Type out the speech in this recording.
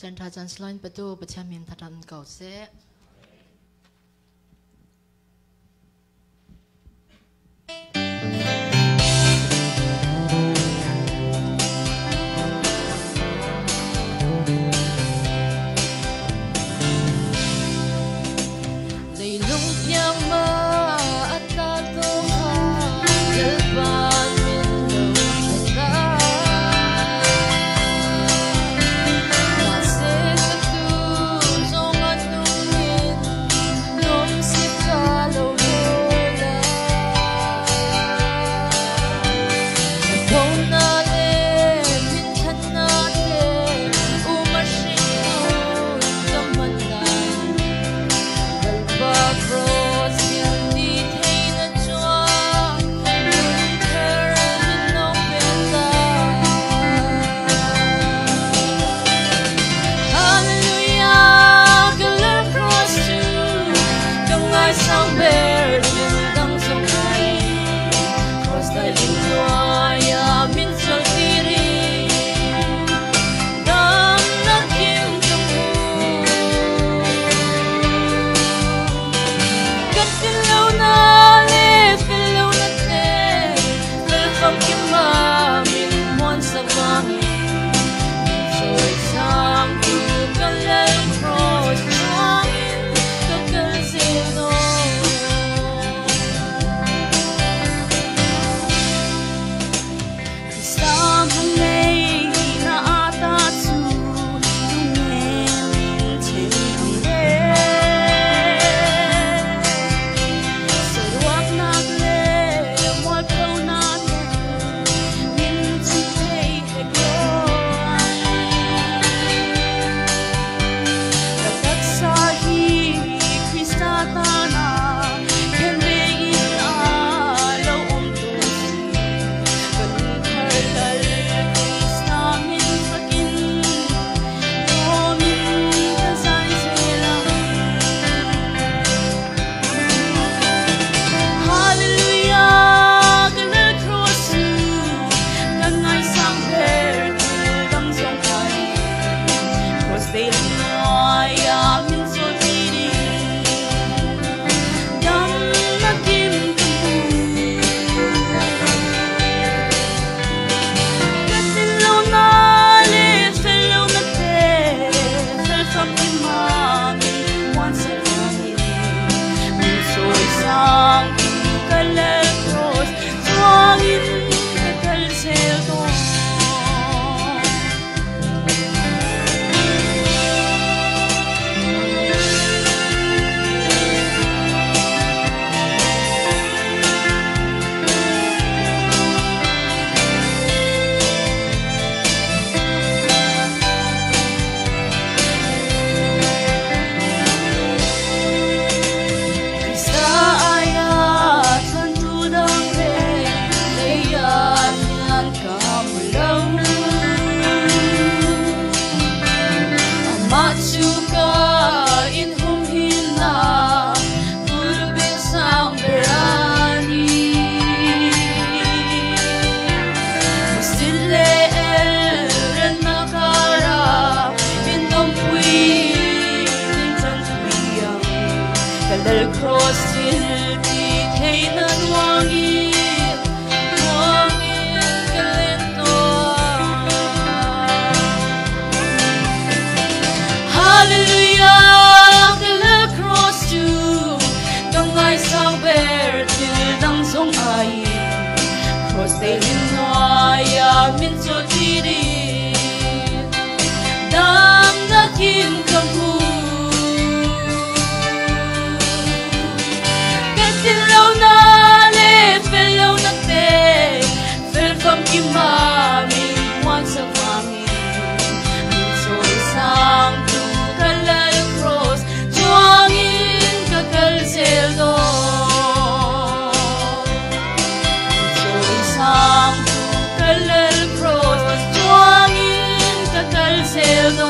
จันทราจันสลอยประตูประชามินทัดเก่าเสDel cross till titainan wangin kalento. Hallelujah, del cross to dong ai sang ber til dang song ai cross day in ya min so tiri dam na kim kam hu Mami, once a mami, so sang tu kalal cross, juangin kakal seldo. So sang tu kalal cross, juangin kakal seldo.